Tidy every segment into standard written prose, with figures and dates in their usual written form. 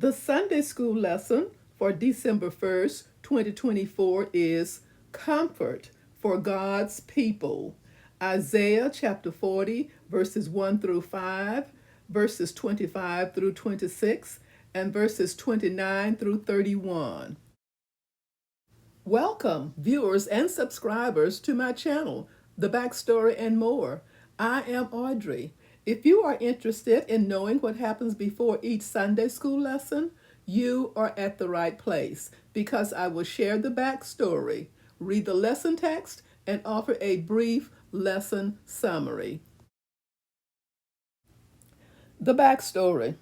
The Sunday school lesson for December 1st, 2024 is Comfort for God's People. Isaiah chapter 40, verses 1 through 5, verses 25 through 26, and verses 29 through 31. Welcome, viewers and subscribers, to my channel, The Backstory and More. I am Audrey. If you are interested in knowing what happens before each Sunday school lesson, you are at the right place because I will share the backstory, read the lesson text, and offer a brief lesson summary. The backstory.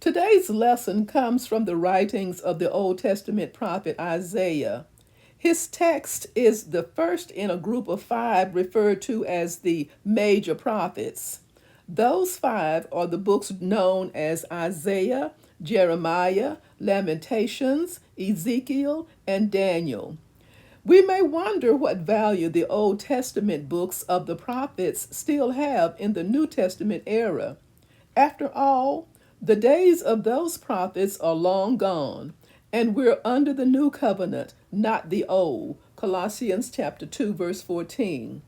Today's lesson comes from the writings of the Old Testament prophet Isaiah. His text is the first in a group of 5 referred to as the major prophets. Those 5 are the books known as Isaiah, Jeremiah, Lamentations, Ezekiel, and Daniel. We may wonder what value the Old Testament books of the prophets still have in the New Testament era. After all, the days of those prophets are long gone, and we're under the new covenant, not the old. Colossians chapter 2, verse 14.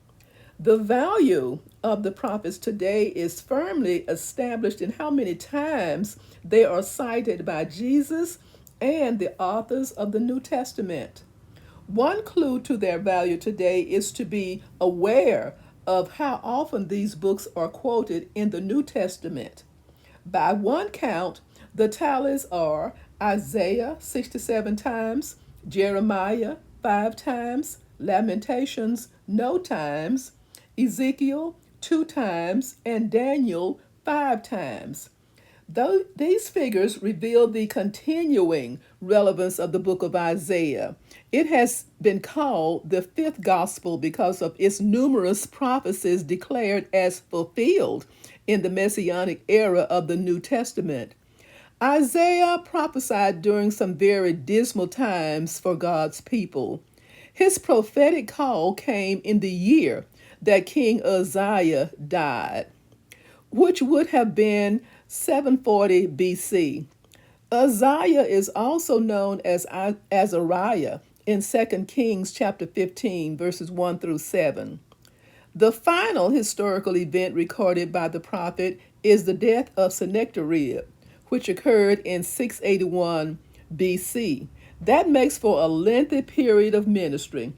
The value of the prophets today is firmly established in how many times they are cited by Jesus and the authors of the New Testament. One clue to their value today is to be aware of how often these books are quoted in the New Testament. By one count, the tallies are Isaiah 67 times, Jeremiah 5 times, Lamentations no times, Ezekiel 2 times, and Daniel 5 times. Though these figures reveal the continuing relevance of the book of Isaiah, it has been called the fifth gospel because of its numerous prophecies declared as fulfilled in the Messianic era of the New Testament. Isaiah prophesied during some very dismal times for God's people. His prophetic call came in the year that King Uzziah died, which would have been 740 BC. Uzziah is also known as Azariah in 2 Kings chapter 15, verses 1 through 7. The final historical event recorded by the prophet is the death of Sennacherib, which occurred in 681 BC. That makes for a lengthy period of ministry.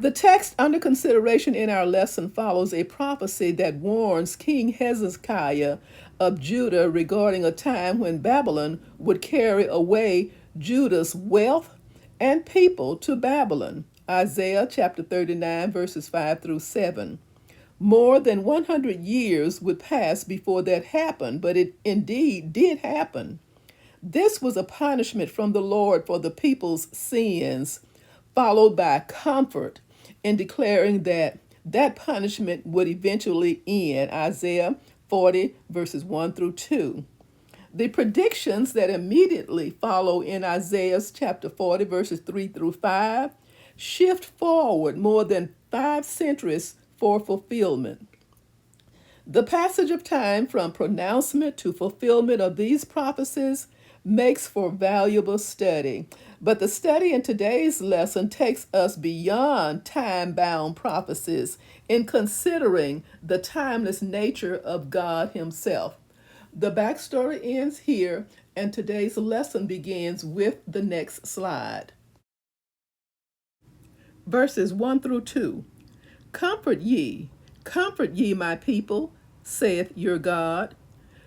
The text under consideration in our lesson follows a prophecy that warns King Hezekiah of Judah regarding a time when Babylon would carry away Judah's wealth and people to Babylon. Isaiah chapter 39, verses 5 through 7. More than 100 years would pass before that happened, but it indeed did happen. This was a punishment from the Lord for the people's sins, followed by comfort in declaring that that punishment would eventually end. Isaiah 40, verses 1 through 2. The predictions that immediately follow in Isaiah chapter 40, verses 3 through 5, shift forward more than 5 centuries for fulfillment. The passage of time from pronouncement to fulfillment of these prophecies makes for valuable study. But the study in today's lesson takes us beyond time-bound prophecies in considering the timeless nature of God Himself. The backstory ends here, and today's lesson begins with the next slide. Verses 1 through 2. Comfort ye, my people, saith your God.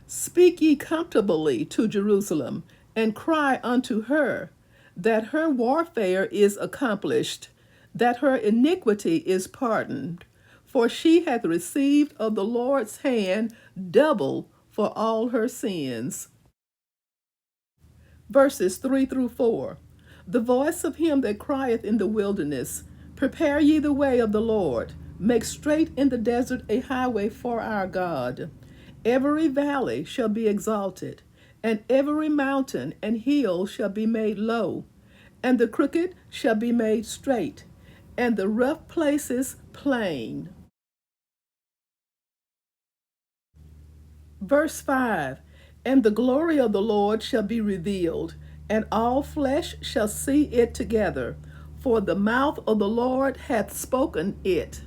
Speak ye comfortably to Jerusalem, and cry unto her, that her warfare is accomplished, that her iniquity is pardoned. For she hath received of the Lord's hand double for all her sins. Verses 3 through 4. The voice of him that crieth in the wilderness, prepare ye the way of the Lord, make straight in the desert a highway for our God. Every valley shall be exalted, and every mountain and hill shall be made low, and the crooked shall be made straight, and the rough places plain. Verse 5. And the glory of the Lord shall be revealed, and all flesh shall see it together, for the mouth of the Lord hath spoken it.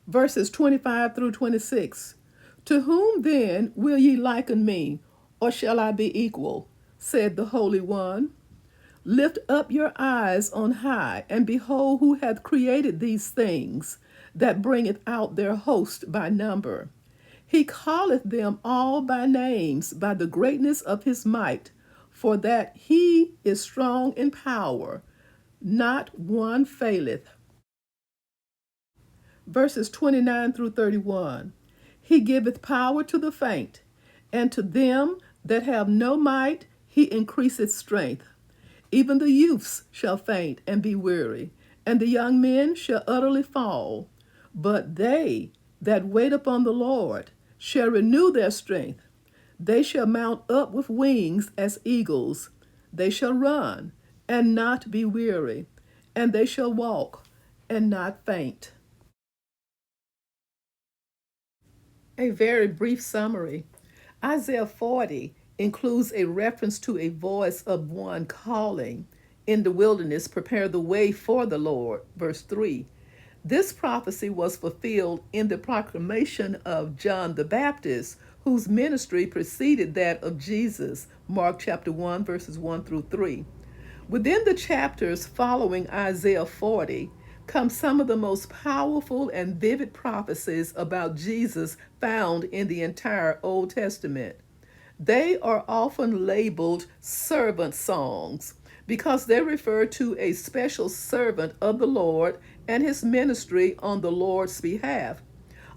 Verses 25 through 26. To whom then will ye liken me, or shall I be equal? Said the Holy One. Lift up your eyes on high, and behold who hath created these things, that bringeth out their host by number. He calleth them all by names, by the greatness of his might, for that he is strong in power. Not one faileth. Verses 29 through 31. He giveth power to the faint, and to them that have no might he increaseth strength. Even the youths shall faint and be weary, and the young men shall utterly fall. But they that wait upon the Lord shall renew their strength. They shall mount up with wings as eagles. They shall run and not be weary, and they shall walk and not faint. A very brief summary. Isaiah 40 includes a reference to a voice of one calling in the wilderness, prepare the way for the Lord. Verse 3. This prophecy was fulfilled in the proclamation of John the Baptist, whose ministry preceded that of Jesus. Mark chapter 1, verses 1 through 3. Within the chapters following Isaiah 40 come some of the most powerful and vivid prophecies about Jesus found in the entire Old Testament. They are often labeled servant songs because they refer to a special servant of the Lord and his ministry on the Lord's behalf.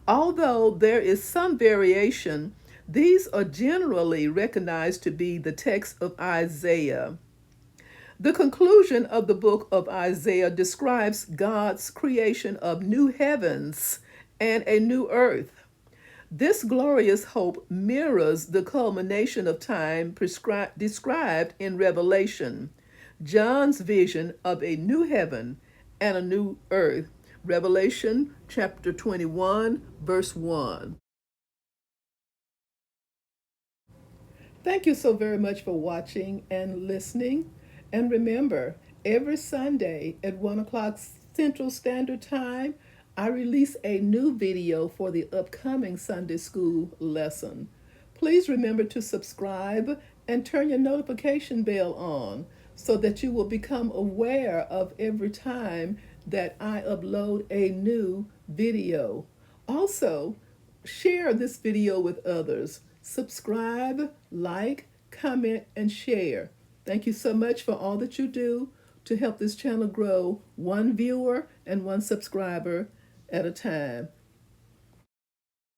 Although there is some variation, these are generally recognized to be the text of Isaiah. The conclusion of the book of Isaiah describes God's creation of new heavens and a new earth. This glorious hope mirrors the culmination of time described in Revelation, John's vision of a new heaven and a new earth. Revelation chapter 21, verse 1. Thank you so very much for watching and listening. And remember, every Sunday at 1 o'clock Central Standard Time, I release a new video for the upcoming Sunday school lesson. Please remember to subscribe and turn your notification bell on so that you will become aware of every time that I upload a new video. Also, share this video with others. Subscribe, like, comment, and share. Thank you so much for all that you do to help this channel grow one viewer and one subscriber at a time.